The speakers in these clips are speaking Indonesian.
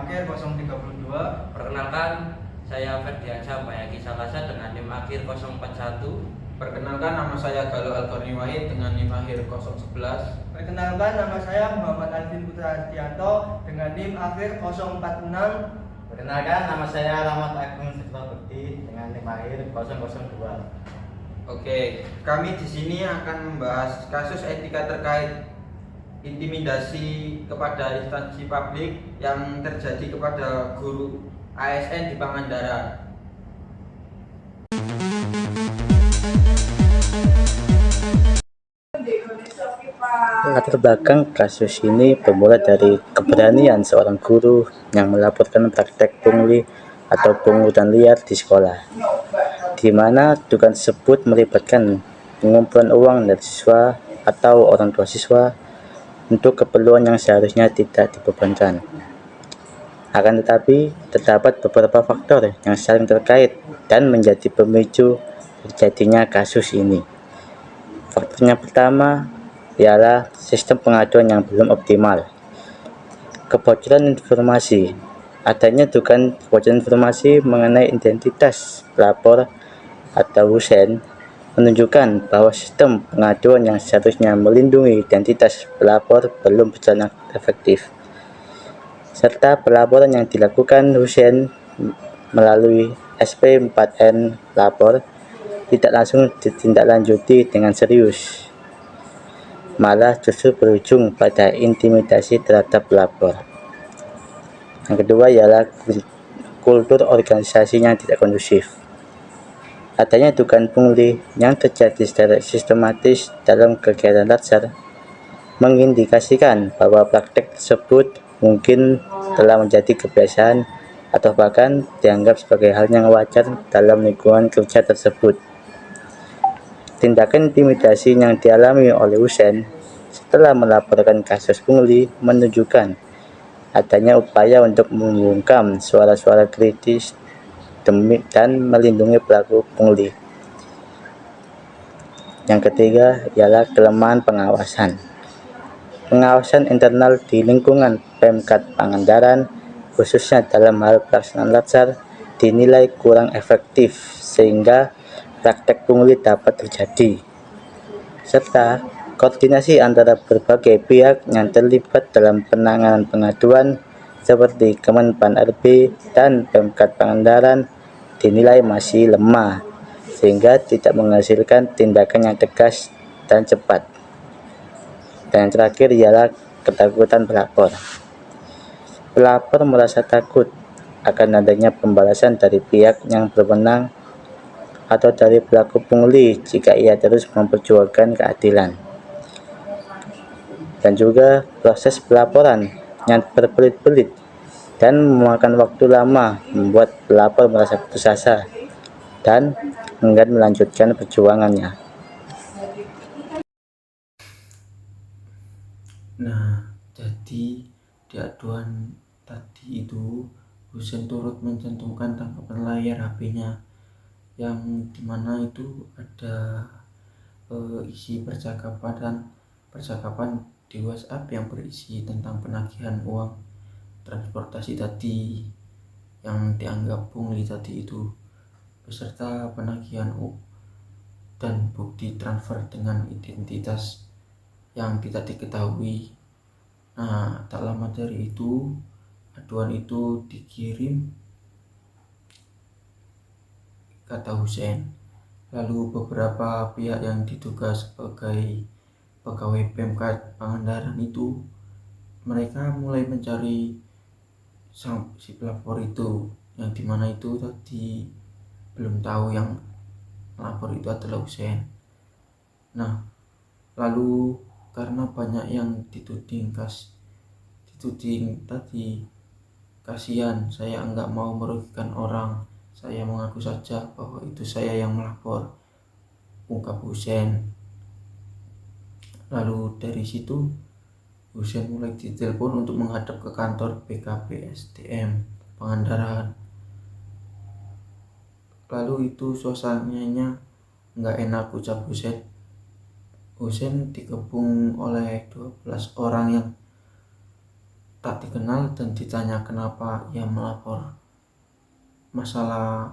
akhir 032. Perkenalkan, saya Ferdiansyah Bayaki Salasa dengan NIM akhir 041. Perkenalkan, nama saya Galuh Algoni Wahid dengan NIM akhir 011. Perkenalkan, nama saya Muhammad Alvin Putra Hardianto dengan NIM akhir 046. Perkenalkan, nama saya Rahmat Agung Sektor-Bekti dengan NIM akhir 002. Oke, kami di sini akan membahas kasus etika terkait intimidasi kepada instansi publik yang terjadi kepada guru ASN di Pangandaran. Latar belakang kasus ini bermula dari keberanian seorang guru yang melaporkan praktek pungli atau pungutan liar di sekolah, di mana dugaan tersebut melibatkan pengumpulan uang dari siswa atau orang tua siswa untuk keperluan yang seharusnya tidak dibebankan. Akan tetapi, terdapat beberapa faktor yang saling terkait dan menjadi pemicu terjadinya kasus ini. Faktornya pertama ialah sistem pengaduan yang belum optimal. Kebocoran informasi. Adanya dugaan kebocoran informasi mengenai identitas pelapor atau Husein menunjukkan bahwa sistem pengaduan yang seharusnya melindungi identitas pelapor belum berjalan efektif. Serta pelaporan yang dilakukan Husein melalui SP4N lapor tidak langsung ditindaklanjuti dengan serius, malah justru berujung pada intimidasi terhadap pelapor. Yang kedua ialah kultur organisasi yang tidak kondusif. Adanya dugaan pungli yang terjadi secara sistematis dalam kegiatan latsar mengindikasikan bahwa praktek tersebut mungkin telah menjadi kebiasaan atau bahkan dianggap sebagai hal yang wajar dalam lingkungan kerja tersebut. Tindakan intimidasi yang dialami oleh Husein setelah melaporkan kasus pungli menunjukkan adanya upaya untuk membungkam suara-suara kritis demi dan melindungi pelaku pungli. Yang ketiga ialah kelemahan pengawasan. Pengawasan internal di lingkungan Pemkat Pangandaran, khususnya dalam hal pelaksanaan latsar, dinilai kurang efektif sehingga praktek pungli dapat terjadi, serta koordinasi antara berbagai pihak yang terlibat dalam penanganan pengaduan seperti Kemenpan RB dan Pemkat Pangandaran dinilai masih lemah sehingga tidak menghasilkan tindakan yang tegas dan cepat. Dan yang terakhir ialah ketakutan pelapor. Pelapor merasa takut akan adanya pembalasan dari pihak yang berwenang atau dari pelaku pungli jika ia terus memperjuangkan keadilan. Dan juga proses pelaporan yang berbelit-belit dan memakan waktu lama membuat pelapor merasa putus asa dan enggan melanjutkan perjuangannya. Nah, jadi di aduan tadi itu Husein turut mencantumkan tangkapan layar HP-nya yang dimana itu ada isi percakapan di WhatsApp yang berisi tentang penagihan uang transportasi tadi yang dianggap pungli tadi itu, beserta penagihan dan bukti transfer dengan identitas yang tidak diketahui. Nah, tak lama dari itu aduan itu dikirim, kata Husein. Lalu beberapa pihak yang diduga sebagai pegawai Pemkat Pangandaran itu, mereka mulai mencari si pelapor itu, yang dimana itu tadi belum tahu yang pelapor itu adalah Husein. Nah, lalu karena banyak yang dituding tadi, kasihan, saya enggak mau merugikan orang, saya mengaku saja bahwa itu saya yang melapor, ungkap Husein. Lalu dari situ Husein mulai ditelepon untuk menghadap ke kantor BKP-SDM Pangandaran. Lalu itu suasananya nggak enak, ucap Husein. Husein dikepung oleh 12 orang yang tak dikenal dan ditanya kenapa ia melapor masalah.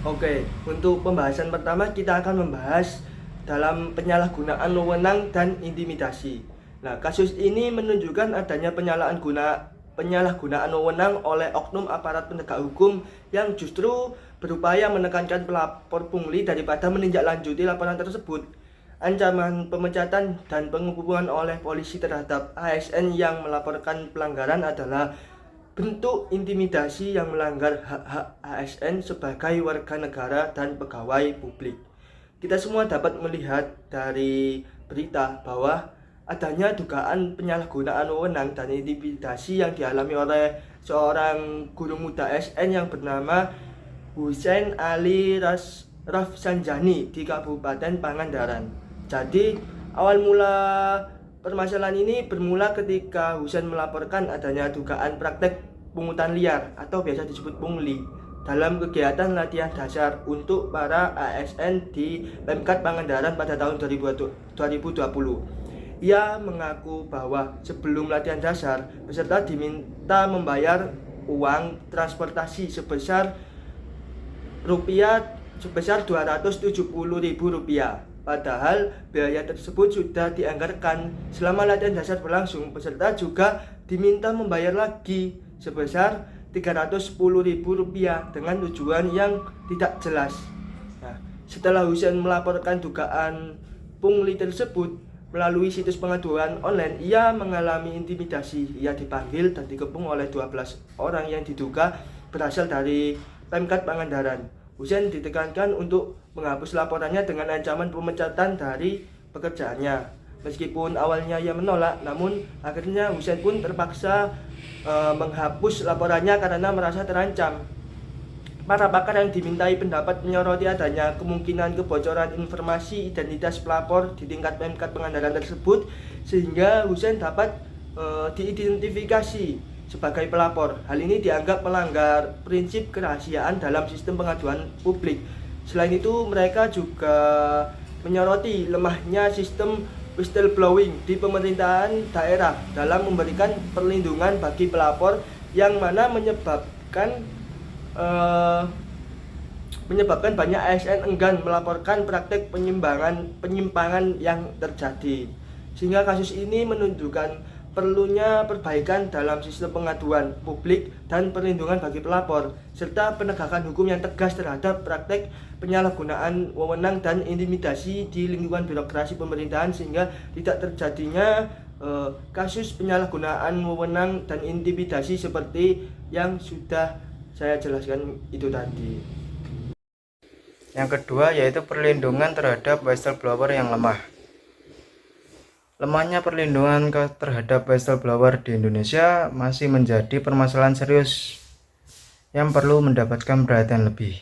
Oke, untuk pembahasan pertama kita akan membahas dalam penyalahgunaan wewenang dan intimidasi. Nah, kasus ini menunjukkan adanya penyalahgunaan wewenang oleh oknum aparat penegak hukum yang justru berupaya menekankan pelapor pungli daripada menindaklanjuti laporan tersebut. Ancaman pemecatan dan penghukuman oleh polisi terhadap ASN yang melaporkan pelanggaran adalah bentuk intimidasi yang melanggar hak-hak ASN sebagai warga negara dan pegawai publik. Kita semua dapat melihat dari berita bahwa adanya dugaan penyalahgunaan wewenang dan intimidasi yang dialami oleh seorang guru muda ASN yang bernama Husain Ali Rafsanjani di Kabupaten Pangandaran. Jadi, awal mula permasalahan ini bermula ketika Husain melaporkan adanya dugaan praktek pungutan liar atau biasa disebut pungli dalam kegiatan latihan dasar untuk para ASN di Pemkat Pangandaran pada tahun 2020. Ia mengaku bahwa sebelum latihan dasar, peserta diminta membayar uang transportasi sebesar Rp270.000. Padahal biaya tersebut sudah dianggarkan. Selama latihan dasar berlangsung, peserta juga diminta membayar lagi sebesar Rp310.000 dengan tujuan yang tidak jelas. Nah, setelah Husain melaporkan dugaan pungli tersebut melalui situs pengaduan online, ia mengalami intimidasi. Ia dipanggil dan dikepung oleh 12 orang yang diduga berasal dari Pemkat Pangandaran. Husain ditekankan untuk menghapus laporannya dengan ancaman pemecatan dari pekerjaannya. Meskipun awalnya ia menolak, namun akhirnya Husain pun terpaksa menghapus laporannya karena merasa terancam. Para pakar yang dimintai pendapat menyoroti adanya kemungkinan kebocoran informasi identitas pelapor di tingkat Pemkat Pangandaran tersebut, sehingga Husain dapat diidentifikasi sebagai pelapor. Hal ini dianggap melanggar prinsip kerahasiaan dalam sistem pengaduan publik. Selain itu, mereka juga menyoroti lemahnya sistem whistleblowing di pemerintahan daerah dalam memberikan perlindungan bagi pelapor, yang mana menyebabkan banyak ASN enggan melaporkan praktek penyimpangan yang terjadi. Sehingga kasus ini menunjukkan perlunya perbaikan dalam sistem pengaduan publik dan perlindungan bagi pelapor, serta penegakan hukum yang tegas terhadap praktek penyalahgunaan wewenang dan intimidasi di lingkungan birokrasi pemerintahan, sehingga tidak terjadinya kasus penyalahgunaan wewenang dan intimidasi seperti yang sudah saya jelaskan itu tadi. Yang kedua yaitu perlindungan terhadap whistleblower yang lemah. Lemahnya perlindungan terhadap whistleblower di Indonesia masih menjadi permasalahan serius yang perlu mendapatkan perhatian lebih.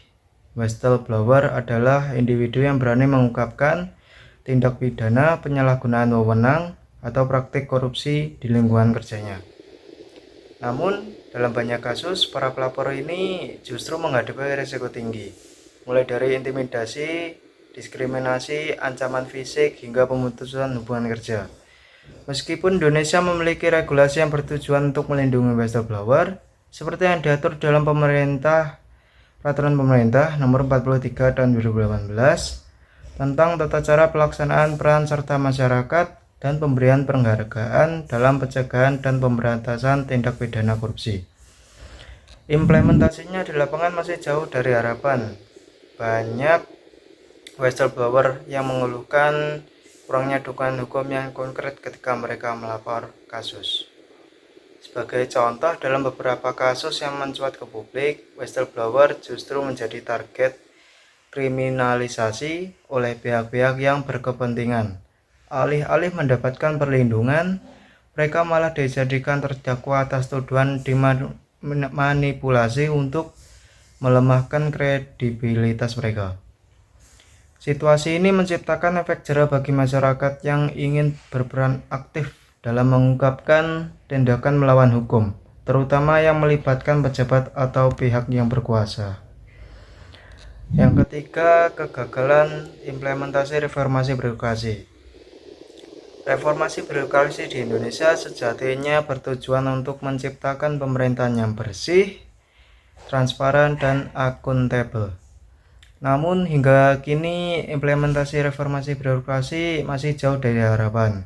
Whistleblower adalah individu yang berani mengungkapkan tindak pidana penyalahgunaan wewenang atau praktik korupsi di lingkungan kerjanya. Namun, dalam banyak kasus, para pelapor ini justru menghadapi risiko tinggi, mulai dari intimidasi, diskriminasi, ancaman fisik, hingga pemutusan hubungan kerja. Meskipun Indonesia memiliki regulasi yang bertujuan untuk melindungi whistleblower, seperti yang diatur dalam Peraturan Pemerintah Nomor 43 Tahun 2018 tentang tata cara pelaksanaan peran serta masyarakat dan pemberian penghargaan dalam pencegahan dan pemberantasan tindak pidana korupsi. Implementasinya di lapangan masih jauh dari harapan. Banyak whistleblower yang mengeluhkan kurangnya dukungan hukum yang konkret ketika mereka melapor kasus. Sebagai contoh, dalam beberapa kasus yang mencuat ke publik, whistleblower justru menjadi target kriminalisasi oleh pihak-pihak yang berkepentingan. Alih-alih mendapatkan perlindungan, mereka malah dijadikan terdakwa atas tuduhan dimanipulasi untuk melemahkan kredibilitas mereka. Situasi ini menciptakan efek jera bagi masyarakat yang ingin berperan aktif dalam mengungkapkan tindakan melawan hukum, terutama yang melibatkan pejabat atau pihak yang berkuasa. Yang ketiga, kegagalan implementasi reformasi birokrasi. Reformasi birokrasi di Indonesia sejatinya bertujuan untuk menciptakan pemerintahan yang bersih, transparan, dan akuntabel. Namun hingga kini implementasi reformasi birokrasi masih jauh dari harapan.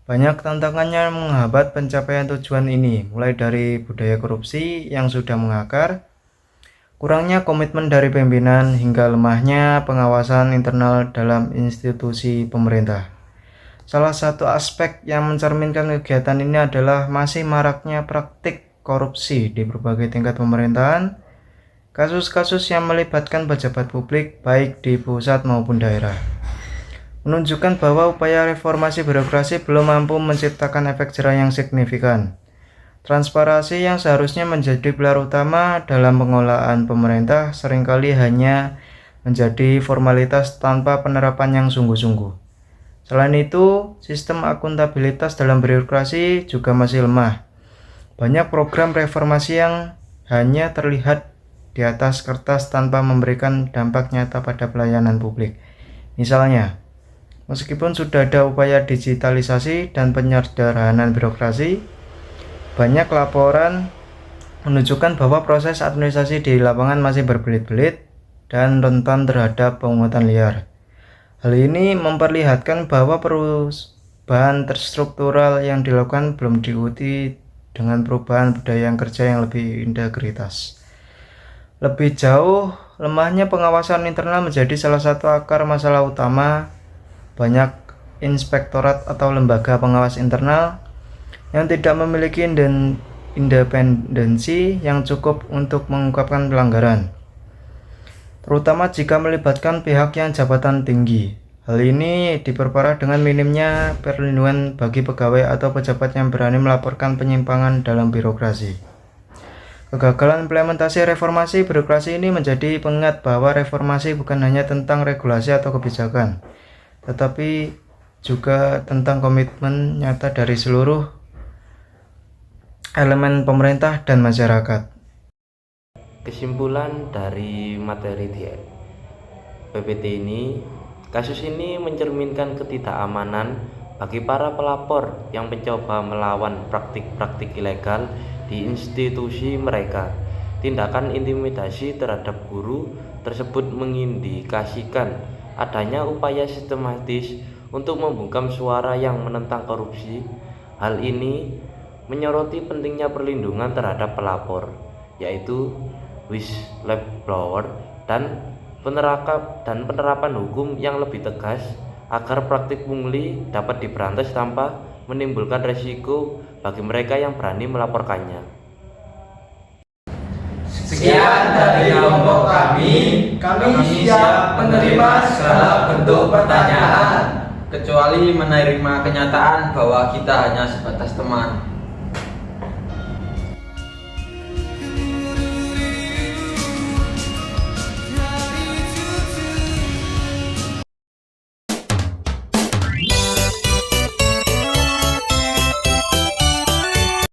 Banyak tantangannya menghambat pencapaian tujuan ini, mulai dari budaya korupsi yang sudah mengakar, kurangnya komitmen dari pimpinan, hingga lemahnya pengawasan internal dalam institusi pemerintah. Salah satu aspek yang mencerminkan kegiatan ini adalah masih maraknya praktik korupsi di berbagai tingkat pemerintahan, kasus-kasus yang melibatkan pejabat publik baik di pusat maupun daerah, menunjukkan bahwa upaya reformasi birokrasi belum mampu menciptakan efek jerah yang signifikan. Transparansi yang seharusnya menjadi pilar utama dalam pengelolaan pemerintah seringkali hanya menjadi formalitas tanpa penerapan yang sungguh-sungguh. Selain itu, sistem akuntabilitas dalam birokrasi juga masih lemah. Banyak program reformasi yang hanya terlihat di atas kertas tanpa memberikan dampak nyata pada pelayanan publik. Misalnya, meskipun sudah ada upaya digitalisasi dan penyederhanaan birokrasi, banyak laporan menunjukkan bahwa proses administrasi di lapangan masih berbelit-belit dan rentan terhadap pungutan liar. Hal ini memperlihatkan bahwa perubahan terstruktural yang dilakukan belum diikuti dengan perubahan budaya kerja yang lebih integritas. Lebih jauh, lemahnya pengawasan internal menjadi salah satu akar masalah utama. Banyak inspektorat atau lembaga pengawas internal yang tidak memiliki independensi yang cukup untuk mengungkapkan pelanggaran, terutama jika melibatkan pihak yang jabatan tinggi. Hal ini diperparah dengan minimnya perlindungan bagi pegawai atau pejabat yang berani melaporkan penyimpangan dalam birokrasi. Kegagalan implementasi reformasi birokrasi ini menjadi pengingat bahwa reformasi bukan hanya tentang regulasi atau kebijakan, tetapi juga tentang komitmen nyata dari seluruh elemen pemerintah dan masyarakat. Kesimpulan dari materi di PPT ini, kasus ini mencerminkan ketidakamanan bagi para pelapor yang mencoba melawan praktik-praktik ilegal di institusi mereka. Tindakan intimidasi terhadap guru tersebut mengindikasikan adanya upaya sistematis untuk membungkam suara yang menentang korupsi. Hal ini menyoroti pentingnya perlindungan terhadap pelapor, yaitu whistleblower, dan penerapan hukum yang lebih tegas agar praktik pungli dapat diberantas tanpa menimbulkan resiko bagi mereka yang berani melaporkannya. Sekian dari kelompok kami. Kami siap menerima segala bentuk pertanyaan, kecuali menerima kenyataan bahwa kita hanya sebatas teman.